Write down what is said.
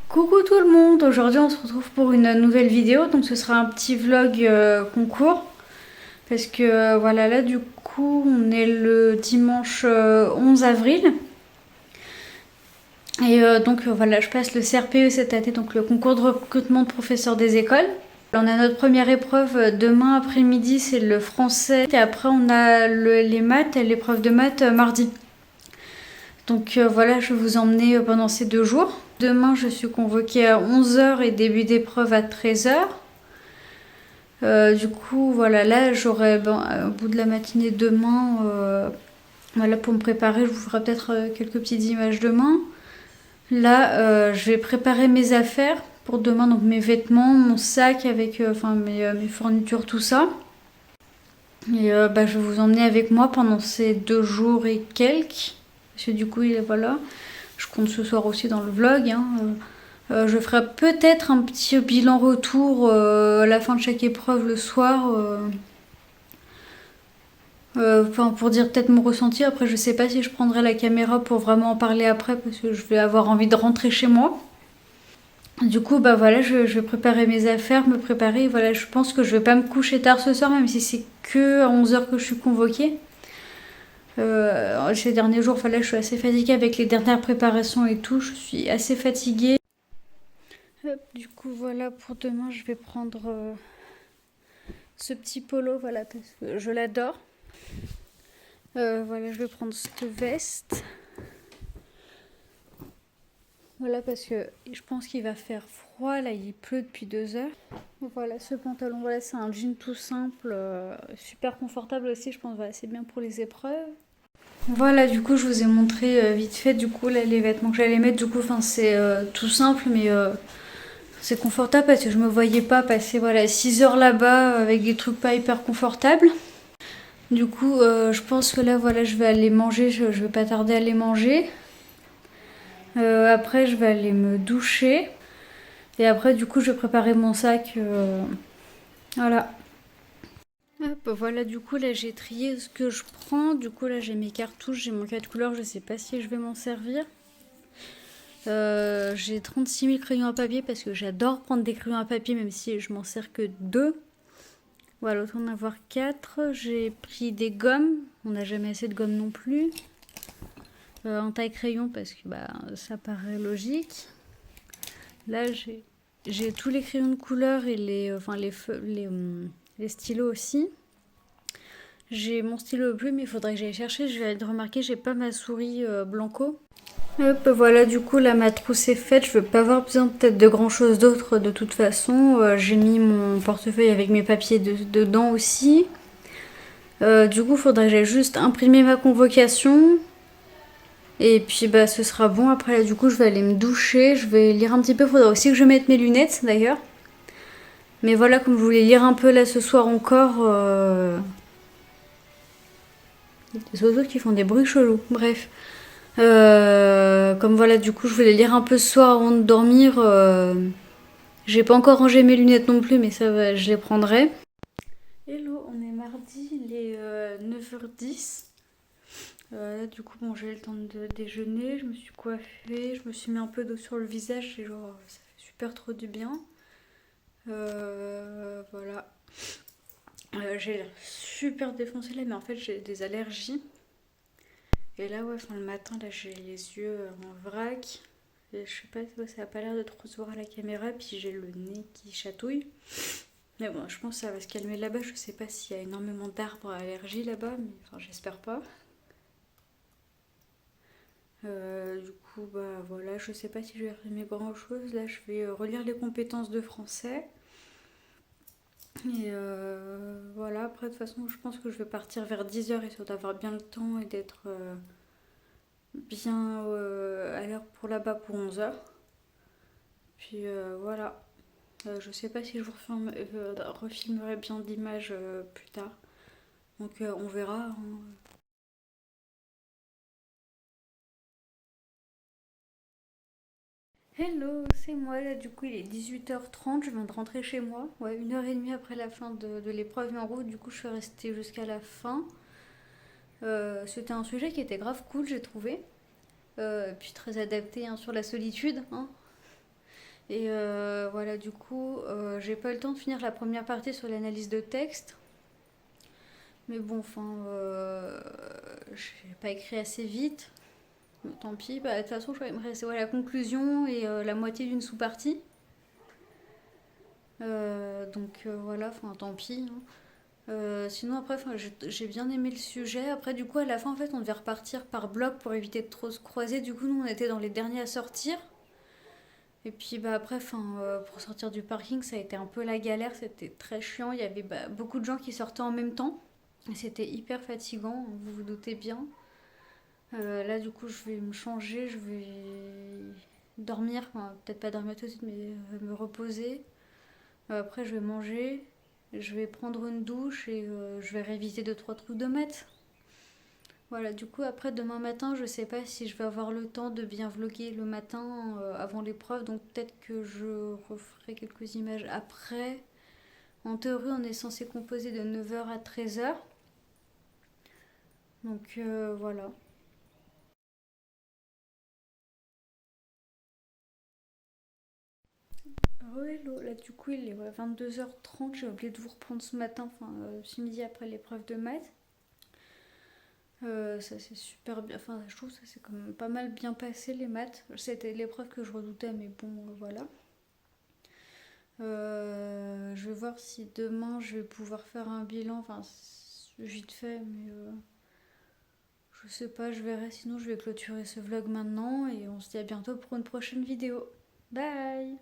Coucou tout le monde, aujourd'hui on se retrouve pour une nouvelle vidéo, donc ce sera un petit vlog concours, parce que voilà, là du coup on est le dimanche 11 avril, et donc voilà, je passe le CRPE cette année, donc le concours de recrutement de professeurs des écoles. On a notre première épreuve demain après-midi, c'est le français, et après on a les maths et l'épreuve de maths mardi. Donc voilà, je vais vous emmener pendant ces 2 jours. Demain, je suis convoquée à 11 h et début d'épreuve à 13 h. Du coup, voilà, là, j'aurai au bout de la matinée demain, voilà, pour me préparer, je vous ferai peut-être quelques petites images demain. Là, je vais préparer mes affaires pour demain, donc mes vêtements, mon sac avec mes fournitures, tout ça. Et je vais vous emmener avec moi pendant ces 2 jours et quelques. Parce que du coup, voilà, je compte ce soir aussi dans le vlog. Je ferai peut-être un petit bilan retour à la fin de chaque épreuve le soir. Pour dire peut-être mon ressenti. Après, je sais pas si je prendrai la caméra pour vraiment en parler après parce que je vais avoir envie de rentrer chez moi. Du coup, bah voilà, je vais préparer mes affaires, me préparer. Voilà, je pense que je vais pas me coucher tard ce soir, même si c'est que à 11 h que je suis convoquée. Ces derniers jours, voilà, je suis assez fatiguée avec les dernières préparations et tout. Je suis assez fatiguée. Hop, du coup, voilà, pour demain, je vais prendre ce petit polo, voilà, parce que je l'adore. Voilà, je vais prendre cette veste. Voilà, parce que je pense qu'il va faire froid. Là, il pleut depuis 2 heures. Voilà, ce pantalon, voilà, c'est un jean tout simple, super confortable aussi. Je pense, voilà, c'est bien pour les épreuves. Voilà, du coup, je vous ai montré vite fait, du coup, là, les vêtements que j'allais mettre. Du coup, c'est tout simple, mais c'est confortable parce que je me voyais pas passer, voilà, 6 heures là-bas avec des trucs pas hyper confortables. Du coup, je pense que là, voilà, je vais aller manger. Je vais pas tarder à aller manger. Après, je vais aller me doucher. Et après, du coup, je vais préparer mon sac. Voilà. Hop, voilà, du coup, là, j'ai trié ce que je prends. Du coup, là, j'ai mes cartouches, j'ai mon 4 couleurs. Je sais pas si je vais m'en servir. J'ai 36 000 crayons à papier parce que j'adore prendre des crayons à papier, même si je m'en sers que 2. Voilà, autant en avoir 4. J'ai pris des gommes. On n'a jamais assez de gommes non plus. Un taille-crayon parce que ça paraît logique. Là, j'ai tous les crayons de couleur et les stylos aussi. J'ai mon stylo bleu, mais il faudrait que j'aille chercher. Je viens de remarquer, j'ai pas ma souris blanco. Hop, voilà, du coup, là, ma trousse est faite. Je veux pas avoir besoin peut-être de grand chose d'autre de toute façon. J'ai mis mon portefeuille avec mes papiers dedans aussi. Du coup, il faudrait que j'aille juste imprimer ma convocation. Et puis, ce sera bon. Après, là, du coup, je vais aller me doucher. Je vais lire un petit peu. Il faudra aussi que je mette mes lunettes, d'ailleurs. Mais voilà, comme je voulais lire un peu là ce soir encore. Des oiseaux qui font des bruits chelous. Bref. Comme voilà, du coup, je voulais lire un peu ce soir avant de dormir. J'ai pas encore rangé mes lunettes non plus, mais ça va, je les prendrai. Hello, on est mardi, il est 9h10. Là, du coup, bon, j'ai eu le temps de déjeuner, je me suis coiffée, je me suis mis un peu d'eau sur le visage et genre, ça fait super trop du bien. Voilà. J'ai l'air super défoncée là, mais en fait, j'ai des allergies. Et là, ouais, le matin, là, j'ai les yeux en vrac. Et je sais pas, ça a pas l'air de trop se voir à la caméra, puis j'ai le nez qui chatouille. Mais bon, je pense que ça va se calmer là-bas. Je sais pas s'il y a énormément d'arbres à allergie là-bas, mais enfin, j'espère pas. Du coup, voilà, je sais pas si je vais résumer grand chose. Là, je vais relire les compétences de français. Et voilà, après, de toute façon, je pense que je vais partir vers 10 h histoire d'avoir bien le temps et d'être bien à l'heure pour là-bas pour 11 h. Puis voilà. Je sais pas si je vous refilmerai bien d'images plus tard. Donc on verra, hein. Hello, c'est moi là, du coup il est 18h30, je viens de rentrer chez moi. Ouais, 1 h 30 après la fin de l'épreuve en route, du coup je suis restée jusqu'à la fin. C'était un sujet qui était grave cool, j'ai trouvé. Puis très adapté, hein, sur la solitude, hein. Et voilà, du coup, j'ai pas eu le temps de finir la première partie sur l'analyse de texte. Mais bon, enfin, j'ai pas écrit assez vite. Bon, tant pis, bah, de toute façon, je crois qu'il me restait la conclusion et la moitié d'une sous-partie. Voilà, enfin, tant pis, hein. Sinon, après, j'ai bien aimé le sujet. Après, du coup, à la fin, en fait, on devait repartir par bloc pour éviter de trop se croiser. Du coup, nous, on était dans les derniers à sortir. Et puis bah après, pour sortir du parking, ça a été un peu la galère, c'était très chiant. Il y avait beaucoup de gens qui sortaient en même temps. Et c'était hyper fatigant, vous vous doutez bien. Là, du coup, je vais me changer, je vais dormir, enfin, peut-être pas dormir tout de suite, mais me reposer. Après, je vais manger, je vais prendre une douche et je vais réviser deux trois trucs de maths. Voilà, du coup, après demain matin, je sais pas si je vais avoir le temps de bien vlogger le matin avant l'épreuve, donc peut-être que je referai quelques images après. En théorie, on est censé composer de 9h à 13h. Donc voilà. Ouais, là du coup, il est 22h30. J'ai oublié de vous reprendre ce matin, ce midi après l'épreuve de maths. Ça c'est super bien, enfin je trouve que ça c'est quand même pas mal bien passé les maths. C'était l'épreuve que je redoutais, mais bon, voilà. Je vais voir si demain je vais pouvoir faire un bilan, enfin vite fait, mais je sais pas, je verrai. Sinon, je vais clôturer ce vlog maintenant et on se dit à bientôt pour une prochaine vidéo. Bye!